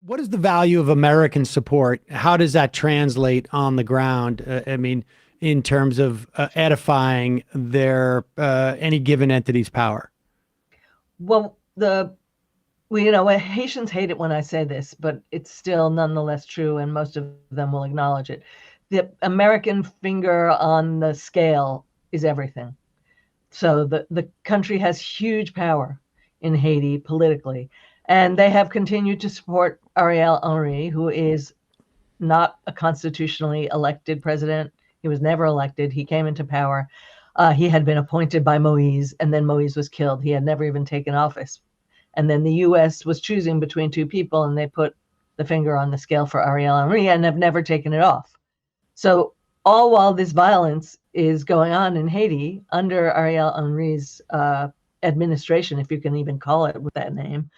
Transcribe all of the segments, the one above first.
What is the value of American support? How does that translate on the ground? In terms of edifying their any given entity's power. Well, Haitians hate it when I say this, but it's still nonetheless true, and most of them will acknowledge it. The American finger on the scale is everything. So the country has huge power in Haiti politically, and they have continued to support Ariel Henry, who is not a constitutionally elected president. He was never elected. He came into power. He had been appointed by Moise, and then Moise was killed. He had never even taken office. And then the U.S. was choosing between two people, and they put the finger on the scale for Ariel Henry and have never taken it off. So all while this violence is going on in Haiti under Ariel Henry's administration, if you can even call it with that name,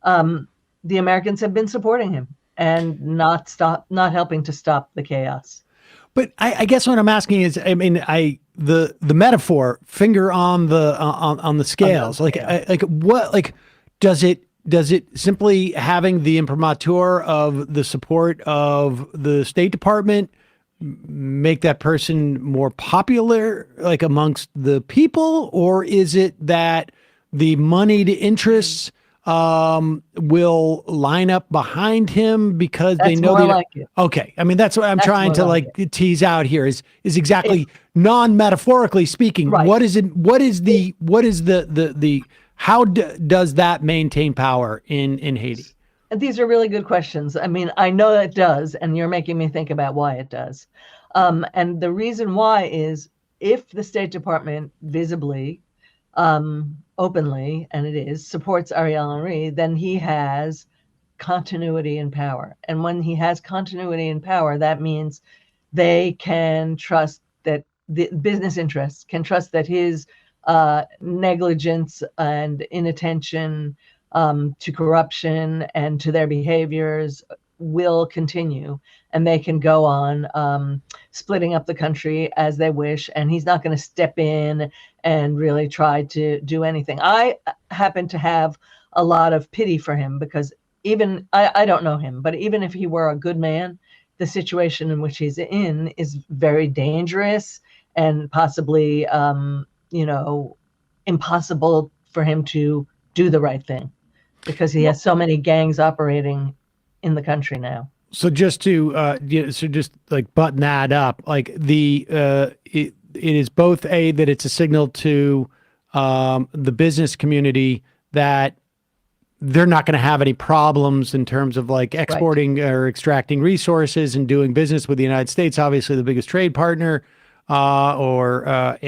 the Americans have been supporting him and not helping to stop the chaos. But I guess what I'm asking is, the metaphor, finger on the scales, does it simply having the imprimatur of the support of the State Department make that person more popular, like amongst the people, or is it that the moneyed interests will line up behind him because they know okay. That's what I'm trying to tease out here is exactly non-metaphorically speaking. Right. How does that maintain power in Haiti? These are really good questions. I know it does, and you're making me think about why it does. And the reason why is if the State Department visibly, openly, and it is, supports Ariel Henry, then he has continuity in power. And when he has continuity in power, that means they can trust that the business interests can trust that his negligence and inattention to corruption and to their behaviors will continue, and they can go on splitting up the country as they wish, and he's not going to step in and really try to do anything. I happen to have a lot of pity for him because I don't know him, but even if he were a good man, the situation in which he's in is very dangerous and possibly impossible for him to do the right thing because he has so many gangs operating in the country now. So just to button that up, it is both that it's a signal to the business community that they're not going to have any problems in terms of exporting or extracting resources and doing business with the United States, obviously the biggest trade partner, or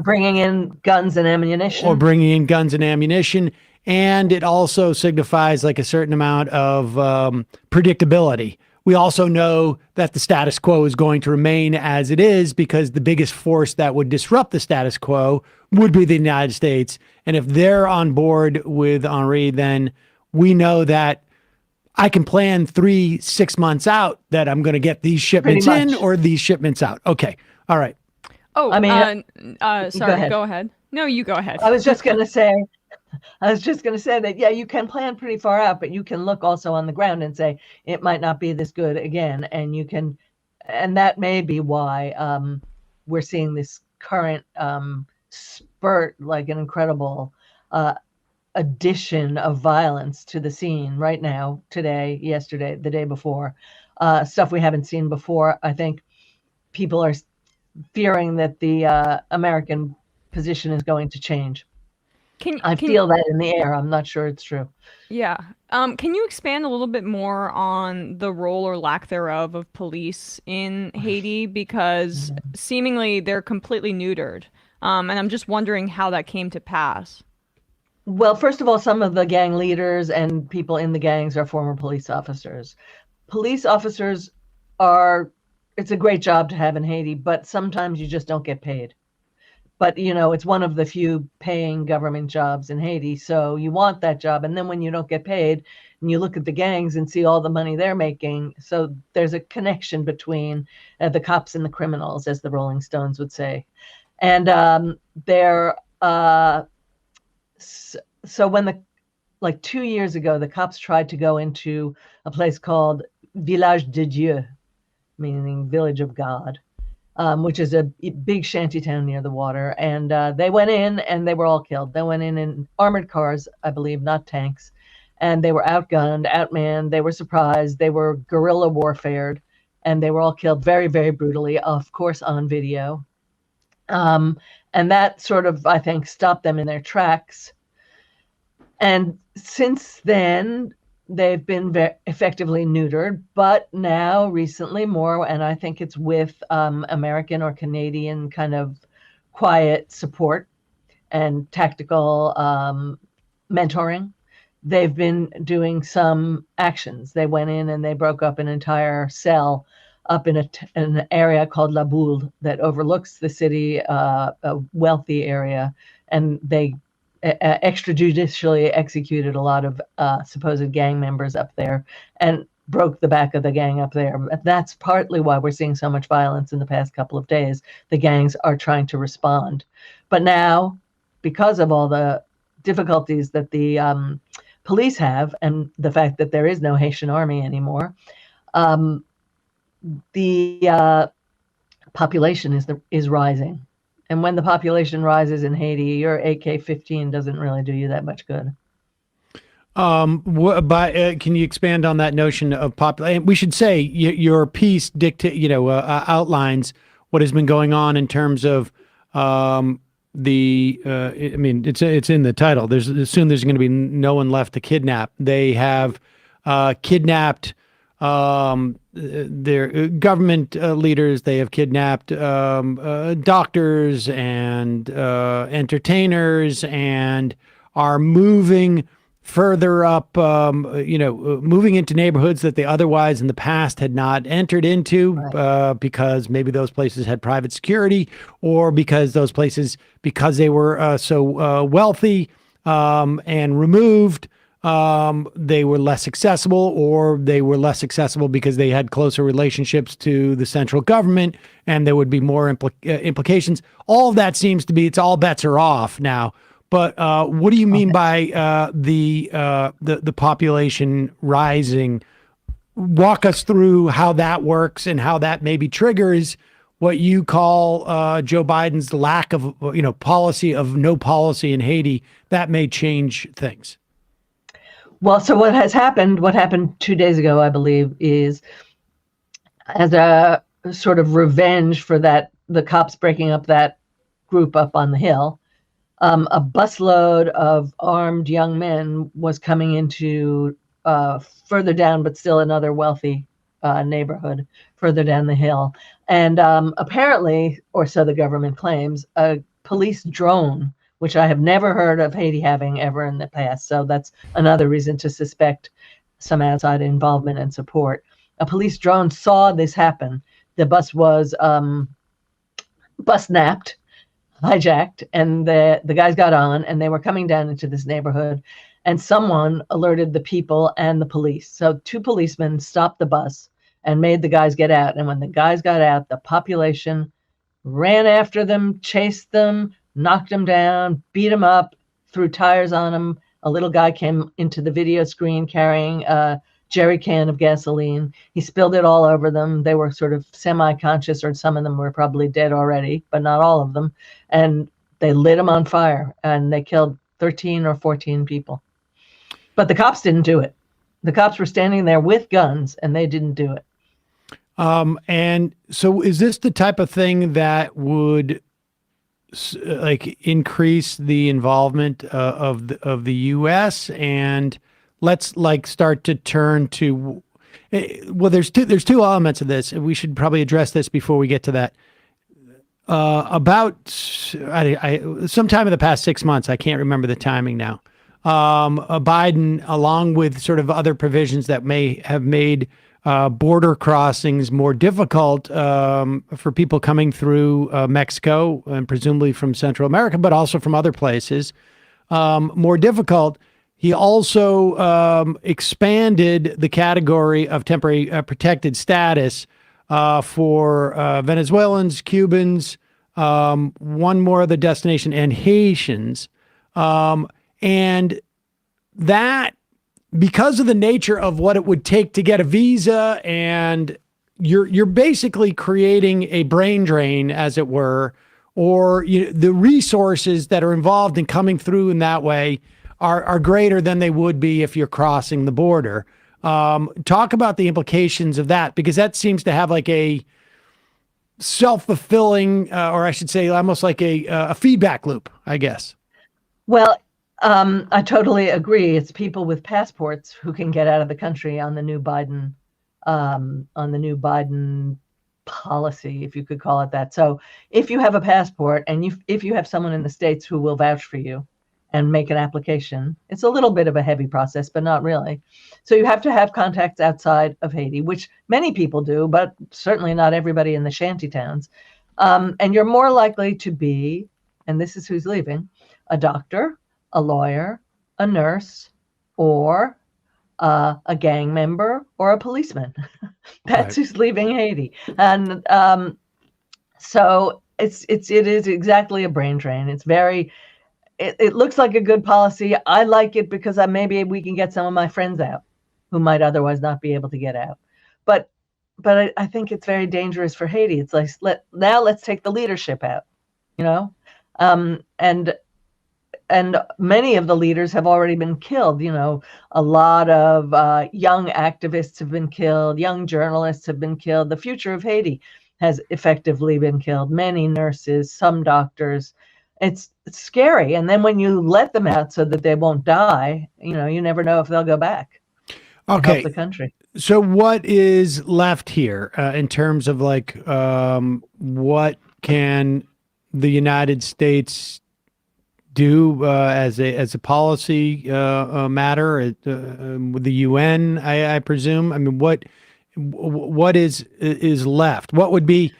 bringing in guns and ammunition. And it also signifies a certain amount of predictability. We also know that the status quo is going to remain as it is because the biggest force that would disrupt the status quo would be the United States. And if they're on board with Henry, then we know that I can plan 3-6 months out that I'm going to get these shipments in or these shipments out. Okay. All right. Oh, sorry, go ahead. No, you go ahead. I was just going to say that, yeah, you can plan pretty far out, but you can look also on the ground and say, it might not be this good again. And that may be why we're seeing this current spurt, like an incredible addition of violence to the scene right now, today, yesterday, the day before, stuff we haven't seen before. I think people are fearing that the American position is going to change. I feel that in the air. I'm not sure it's true. Yeah. Can you expand a little bit more on the role or lack thereof of police in Haiti? Because seemingly they're completely neutered. And I'm just wondering how that came to pass. Well, first of all, some of the gang leaders and people in the gangs are former police officers. Police officers it's a great job to have in Haiti, but sometimes you just don't get paid. But, it's one of the few paying government jobs in Haiti. So you want that job. And then when you don't get paid and you look at the gangs and see all the money they're making. So there's a connection between the cops and the criminals, as the Rolling Stones would say. And so when the like 2 years ago, the cops tried to go into a place called Village de Dieu, meaning Village of God, which is a big shanty town near the water. And they went in and they were all killed. They went in armored cars, I believe, not tanks. And they were outgunned, outmanned. They were surprised. They were guerrilla warfared. And they were all killed very, very brutally, of course, on video. And that sort of, I think, stopped them in their tracks. And since then, they've been effectively neutered, but now recently more, and I think it's with American or Canadian kind of quiet support and tactical mentoring, they've been doing some actions. They went in and they broke up an entire cell up in an area called La Boule that overlooks the city, a wealthy area, and they extrajudicially executed a lot of supposed gang members up there and broke the back of the gang up there. That's partly why we're seeing so much violence in the past couple of days. The gangs are trying to respond. But now, because of all the difficulties that the police have and the fact that there is no Haitian army anymore, the population is rising. And when the population rises in Haiti, your AK-15 doesn't really do you that much good. Can you expand on that notion of population? We should say your piece outlines what has been going on in terms of I mean, it's in the title. Soon there's going to be no one left to kidnap. They have kidnapped their government leaders. They have kidnapped doctors and entertainers, and are moving further up, moving into neighborhoods that they otherwise in the past had not entered into, right. Because maybe those places had private security, or because those places, because they were so wealthy and removed, they were less accessible, or they were less accessible because they had closer relationships to the central government, and there would be more implications. All of that seems to be, it's all bets are off now. But what do you mean by the population rising? Walk us through how that works and how that maybe triggers what you call Joe Biden's lack of policy of no policy in Haiti that may change things. Well, so what happened 2 days ago, I believe, is as a sort of revenge for the cops breaking up that group up on the hill. A busload of armed young men was coming into further down, but still another wealthy neighborhood further down the hill. And apparently, or so the government claims, a police drone, which I have never heard of Haiti having ever in the past. So that's another reason to suspect some outside involvement and support. A police drone saw this happen. The bus was bus-napped, hijacked, and the guys got on, and they were coming down into this neighborhood, and someone alerted the people and the police. So 2 policemen stopped the bus and made the guys get out. And when the guys got out, the population ran after them, chased them, knocked them down, beat them up, threw tires on them. A little guy came into the video screen carrying a jerry can of gasoline. He spilled it all over them. They were sort of semi-conscious, or some of them were probably dead already, but not all of them. And they lit them on fire, and they killed 13 or 14 people. But the cops didn't do it. The cops were standing there with guns, and they didn't do it. And so is this the type of thing that would increase the involvement of the U.S. and let's start to turn to, well, there's two elements of this, and we should probably address this before we get to that. About sometime in the past 6 months, I can't remember the timing now, Biden, along with sort of other provisions that may have made border crossings more difficult for people coming through Mexico and presumably from Central America, but also from other places, more difficult. He also expanded the category of temporary protected status for Venezuelans, Cubans, one more other destination, and Haitians. And that, because of the nature of what it would take to get a visa, and you're basically creating a brain drain, as it were, or the resources that are involved in coming through in that way are greater than they would be if you're crossing the border. Talk about the implications of that, because that seems to have like a self-fulfilling, or I should say almost like a feedback loop, I guess. Well, I totally agree. It's people with passports who can get out of the country on the new Biden policy, if you could call it that. So if you have a passport and if you have someone in the States who will vouch for you and make an application, it's a little bit of a heavy process, but not really. So you have to have contacts outside of Haiti, which many people do, but certainly not everybody in the shanty towns. And you're more likely to be, and this is who's leaving, a doctor, a lawyer, a nurse, or a gang member, or a policeman. That's who's leaving Haiti. And so it is exactly a brain drain. It's it looks like a good policy. I like it because maybe we can get some of my friends out who might otherwise not be able to get out. But I think it's very dangerous for Haiti. It's like, let's take the leadership out, and many of the leaders have already been killed. A lot of young activists have been killed. Young journalists have been killed. The future of Haiti has effectively been killed. Many nurses, some doctors. It's scary. And then when you let them out so that they won't die, you never know if they'll go back. Okay. Help the country. So what is left here in terms of what can the United States do as a policy matter with the UN? I presume. I mean, what is left? What would be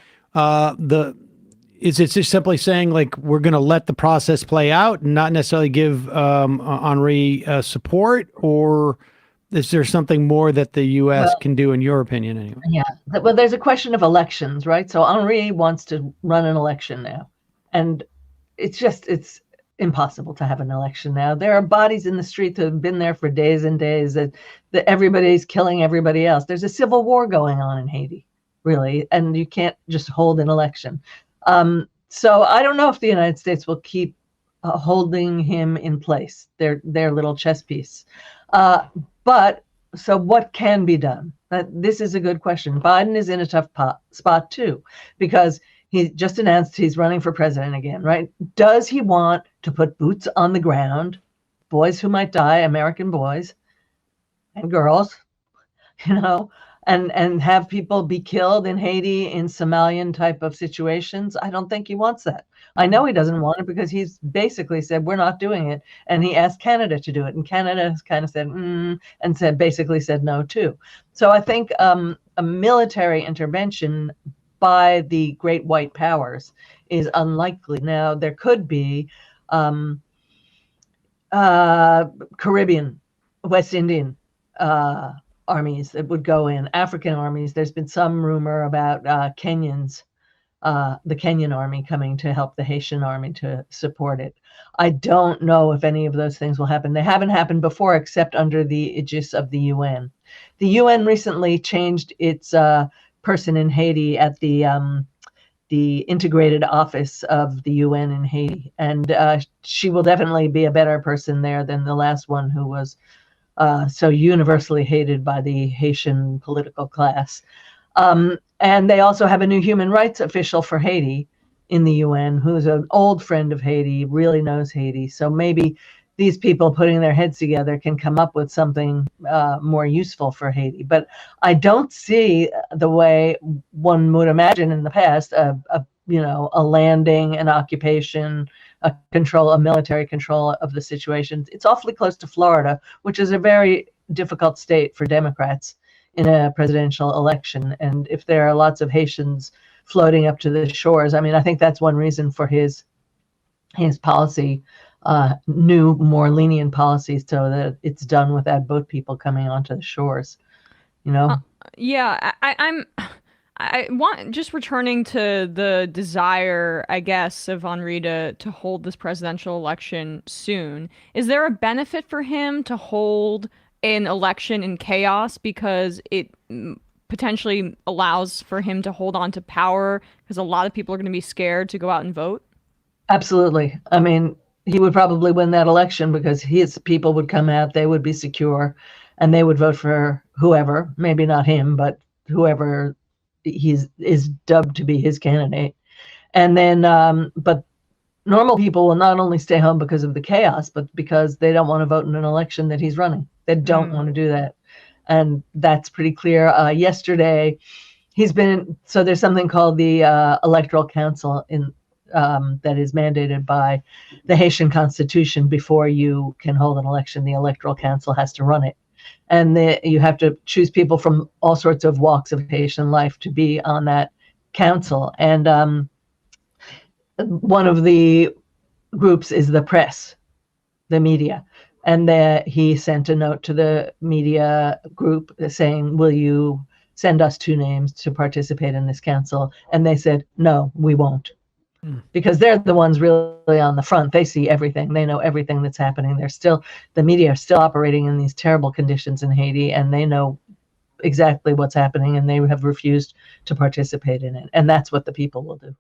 Is it just simply saying we're going to let the process play out and not necessarily give Henri support, or is there something more that the U.S. can do, in your opinion, anyway? Yeah. Well, there's a question of elections, right? So Henri wants to run an election now, and it's impossible to have an election now. There are bodies in the street that have been there for days and days that everybody's killing everybody else. There's a civil war going on in Haiti, really, and you can't just hold an election. So I don't know if the United States will keep holding him in place, their little chess piece. But so what can be done? This is a good question. Biden is in a tough spot too, because he just announced he's running for president again, right? Does he want to put boots on the ground, boys who might die, American boys and girls, and have people be killed in Haiti in Somalian type of situations? I don't think he wants that. I know he doesn't want it because he's basically said, we're not doing it. And he asked Canada to do it. And Canada has kind of said, and basically said no too. So I think a military intervention by the great white powers is unlikely. Now, there could be Caribbean, West Indian armies that would go in, African armies. There's been some rumor about Kenyans, the Kenyan army coming to help the Haitian army to support it. I don't know if any of those things will happen. They haven't happened before, except under the aegis of the UN. The UN recently changed its person in Haiti at the integrated office of the UN in Haiti. And she will definitely be a better person there than the last one, who was so universally hated by the Haitian political class. And they also have a new human rights official for Haiti in the UN, who's an old friend of Haiti, really knows Haiti. So maybe these people putting their heads together can come up with something more useful for Haiti. But I don't see the way one would imagine in the past, a landing, an occupation, a military control of the situation. It's awfully close to Florida, which is a very difficult state for Democrats in a presidential election. And if there are lots of Haitians floating up to the shores, I think that's one reason for his policy, new, more lenient policies, so that it's done without boat people coming onto the shores. Yeah, I want just returning to the desire, I guess, of Henri to hold this presidential election soon. Is there a benefit for him to hold an election in chaos because it potentially allows for him to hold on to power because a lot of people are going to be scared to go out and vote? Absolutely. I mean, he would probably win that election because his people would come out, they would be secure, and they would vote for whoever, maybe not him, but whoever is dubbed to be his candidate. And then, but normal people will not only stay home because of the chaos, but because they don't want to vote in an election that he's running. They don't want to do that. And that's pretty clear. Yesterday, so there's something called the Electoral Council that is mandated by the Haitian Constitution. Before you can hold an election, the Electoral Council has to run it. And you have to choose people from all sorts of walks of Haitian life to be on that council. And one of the groups is the press, the media. And he sent a note to the media group saying, will you send us 2 names to participate in this council? And they said, no, we won't. Because they're the ones really on the front. They see everything. They know everything that's happening. The media are still operating in these terrible conditions in Haiti, and they know exactly what's happening, and they have refused to participate in it. And that's what the people will do.